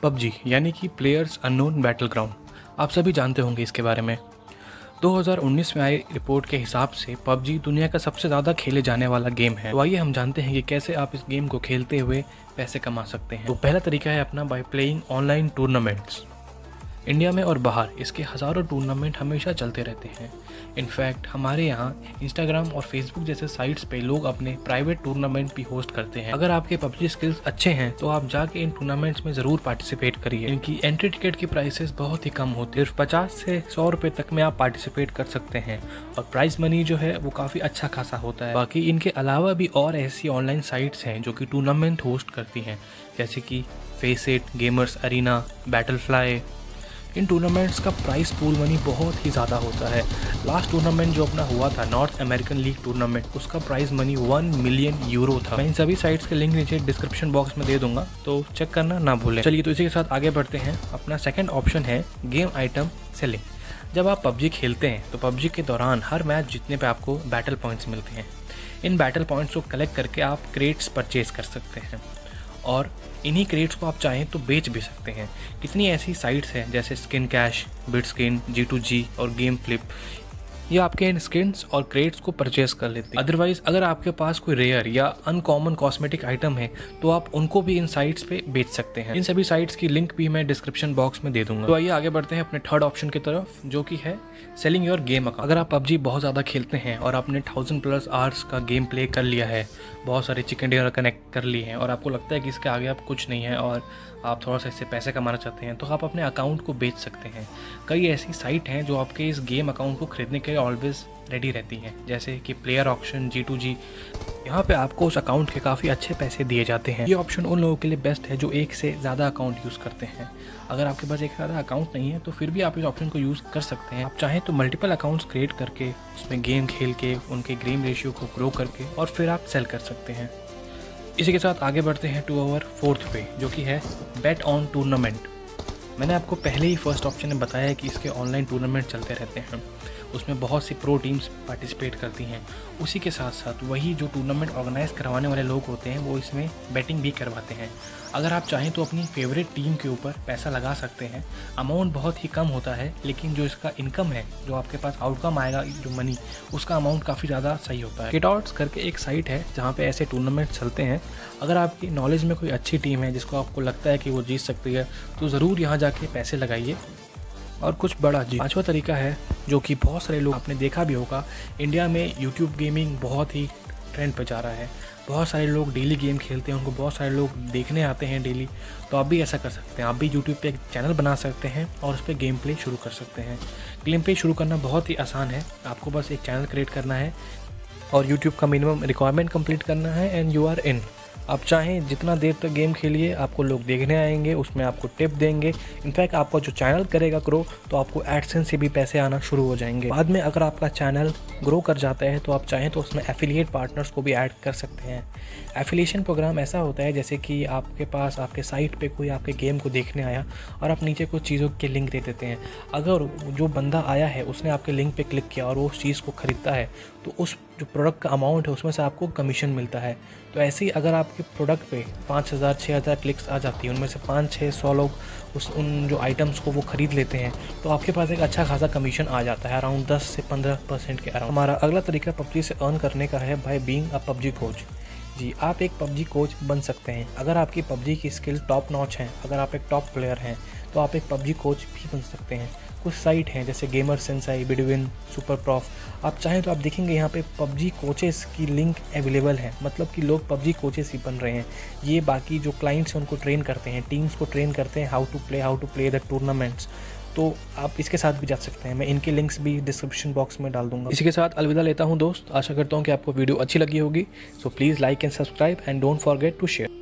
PUBG यानी कि players unknown Battleground, आप सभी जानते होंगे इसके बारे में। 2019 में आई रिपोर्ट के हिसाब से पबजी दुनिया का सबसे ज़्यादा खेले जाने वाला गेम है। तो आइए हम जानते हैं कि कैसे आप इस गेम को खेलते हुए पैसे कमा सकते हैं। तो पहला तरीका है अपना by playing online tournaments. India में और बाहर इसके हज़ारों टूर्नामेंट हमेशा चलते रहते हैं। इनफैक्ट हमारे यहाँ इंस्टाग्राम और फेसबुक जैसे साइट्स पे लोग अपने प्राइवेट टूर्नामेंट भी होस्ट करते हैं। अगर आपके पबजी स्किल्स अच्छे हैं तो आप जाके इन टूर्नामेंट्स में ज़रूर पार्टिसिपेट करिए। इनकी एंट्री टिकट की प्राइसेस बहुत ही कम होती है, सिर्फ 50 से 100 रुपये तक में आप पार्टिसिपेट कर सकते हैं और प्राइज मनी जो है वो काफ़ी अच्छा खासा होता है। बाकी इनके अलावा भी और ऐसी ऑनलाइन साइट्स हैं जो कि टूर्नामेंट होस्ट करती हैं, जैसे कि फेसिट, गेमर्स अरीना, बैटलफ्लाई। इन टूर्नामेंट्स का प्राइस पूल मनी बहुत ही ज़्यादा होता है। लास्ट टूर्नामेंट जो अपना हुआ था नॉर्थ अमेरिकन लीग टूर्नामेंट, उसका प्राइस मनी 1 मिलियन यूरो था। मैं इन सभी साइट्स के लिंक नीचे डिस्क्रिप्शन बॉक्स में दे दूंगा, तो चेक करना ना भूलें। चलिए तो इसी के साथ आगे बढ़ते हैं। अपना सेकंड ऑप्शन है गेम आइटम सेलिंग। जब आप पबजी खेलते हैं तो पबजी के दौरान हर मैच जीतने पर आपको बैटल पॉइंट्स मिलते हैं। इन बैटल पॉइंट्स को कलेक्ट करके आप क्रेट्स परचेज कर सकते हैं और इन्हीं क्रेट्स को आप चाहें तो बेच भी सकते हैं। कितनी ऐसी साइट्स हैं जैसे स्किन कैश, बिटस्किन, G2G और गेम फ्लिप, ये आपके इन स्किन्स और क्रेट्स को परचेज कर लेते हैं। अदरवाइज अगर आपके पास कोई रेयर या अनकॉमन कॉस्मेटिक आइटम है तो आप उनको भी इन साइट्स पे बेच सकते हैं। इन सभी साइट्स की लिंक भी मैं डिस्क्रिप्शन बॉक्स में दे दूंगा। तो आइए आगे बढ़ते हैं अपने थर्ड ऑप्शन की तरफ, जो कि है सेलिंग योर गेम अकाउंट। अगर आप पबजी बहुत ज़्यादा खेलते हैं और आपने 1000+ आवर्स का गेम प्ले कर लिया है, बहुत सारे चिकन डिनर कनेक्ट कर लिए हैं और आपको लगता है कि इसके आगे आप कुछ नहीं है और आप थोड़ा सा इससे पैसे कमाना चाहते हैं, तो आप अपने अकाउंट को बेच सकते हैं। कई ऐसी साइट हैं जो आपके इस गेम अकाउंट को खरीदने के लिए ऑलवेज रेडी रहती हैं, जैसे कि प्लेयर ऑक्शन, G2G। यहाँ पे आपको उस अकाउंट के काफ़ी अच्छे पैसे दिए जाते हैं। ये ऑप्शन उन लोगों के लिए बेस्ट है जो एक से ज़्यादा अकाउंट यूज़ करते हैं। अगर आपके पास एक ज़्यादा अकाउंट नहीं है तो फिर भी आप इस ऑप्शन को यूज़ कर सकते हैं। आप चाहें तो मल्टीपल अकाउंट्स क्रिएट करके उसमें गेम खेल के उनके गेम रेशियो को ग्रो करके और फिर आप सेल कर सकते हैं। इसी के साथ आगे बढ़ते हैं टू आवर फोर्थ वे, जो कि है बेट ऑन टूर्नामेंट। मैंने आपको पहले ही फर्स्ट ऑप्शन में बताया है कि इसके ऑनलाइन टूर्नामेंट चलते रहते हैं, उसमें बहुत सी प्रो टीम्स पार्टिसिपेट करती हैं। उसी के साथ साथ वही जो टूर्नामेंट ऑर्गेनाइज करवाने वाले लोग होते हैं वो इसमें बैटिंग भी करवाते हैं। अगर आप चाहें तो अपनी फेवरेट टीम के ऊपर पैसा लगा सकते हैं। अमाउंट बहुत ही कम होता है, लेकिन जो इसका इनकम है, जो आपके पास आउटकम आएगा जो मनी, उसका अमाउंट काफ़ी ज़्यादा सही होता है। किटआउट्स करके एक साइट है जहाँ पे ऐसे टूर्नामेंट चलते हैं। अगर आपकी नॉलेज में कोई अच्छी टीम है जिसको आपको लगता है कि वो जीत सकती है, तो ज़रूर यहाँ जाके पैसे लगाइए और कुछ बड़ा जी। पांचवा तरीका है जो कि बहुत सारे लोग आपने देखा भी होगा, इंडिया में यूट्यूब गेमिंग बहुत ही ट्रेंड पे जा रहा है। बहुत सारे लोग डेली गेम खेलते हैं, उनको बहुत सारे लोग देखने आते हैं डेली। तो आप भी ऐसा कर सकते हैं, आप भी यूट्यूब पे एक चैनल बना सकते हैं और उस पर गेम प्ले शुरू कर सकते हैं। गेम प्ले शुरू करना बहुत ही आसान है, आपको बस एक चैनल क्रिएट करना है और यूट्यूब का मिनिमम रिक्वायरमेंट कंप्लीट करना है एंड यू आर इन। आप चाहें जितना देर तक गेम खेलिए, आपको लोग देखने आएंगे, उसमें आपको टिप देंगे। इनफैक्ट आपका जो चैनल करेगा ग्रो तो आपको एडसेंस से भी पैसे आना शुरू हो जाएंगे। बाद में अगर आपका चैनल ग्रो कर जाता है तो आप चाहें तो उसमें एफिलिएट पार्टनर्स को भी ऐड कर सकते हैं। एफिलिएशन प्रोग्राम ऐसा होता है जैसे कि आपके पास आपके साइट पे कोई आपके गेम को देखने आया और आप नीचे कुछ चीज़ों के लिंक दे देते हैं। अगर जो बंदा आया है उसने आपके लिंक पे क्लिक किया और वो उस चीज़ को ख़रीदता है तो उस जो प्रोडक्ट का अमाउंट है उसमें से आपको कमीशन मिलता है। तो ऐसे ही अगर आपके प्रोडक्ट पे 5000 6000 क्लिक्स आ जाती है, उनमें से 500-600 लोग उन जो आइटम्स को वो ख़रीद लेते हैं, तो आपके पास एक अच्छा खासा कमीशन आ जाता है, अराउंड 10 से 15% के अराउंड। हमारा अगला तरीका पबजी से अर्न करने का है by being a PUBG coach. जी, आप एक पबजी कोच बन सकते हैं। अगर आपकी पबजी की स्किल टॉप नॉच है, अगर आप एक टॉप प्लेयर हैं, तो आप एक पबजी कोच भी बन सकते हैं। कुछ साइट हैं जैसे गेमर सेंसाई, बिडविन, सुपर प्रॉफ। आप चाहें तो आप देखेंगे यहाँ पे पबजी कोचेस की लिंक अवेलेबल है, मतलब कि लोग पबजी कोचेस ही बन रहे हैं। ये बाकी जो क्लाइंट्स हैं उनको ट्रेन करते हैं, टीम्स को ट्रेन करते हैं how to play the tournaments. तो आप इसके साथ भी जा सकते हैं, मैं इनके लिंक्स भी डिस्क्रिप्शन बॉक्स में डाल दूंगा। इसी के साथ अलविदा लेता हूँ दोस्त, आशा करता हूँ कि आपको वीडियो अच्छी लगी होगी। So please like and subscribe and don't forget to share.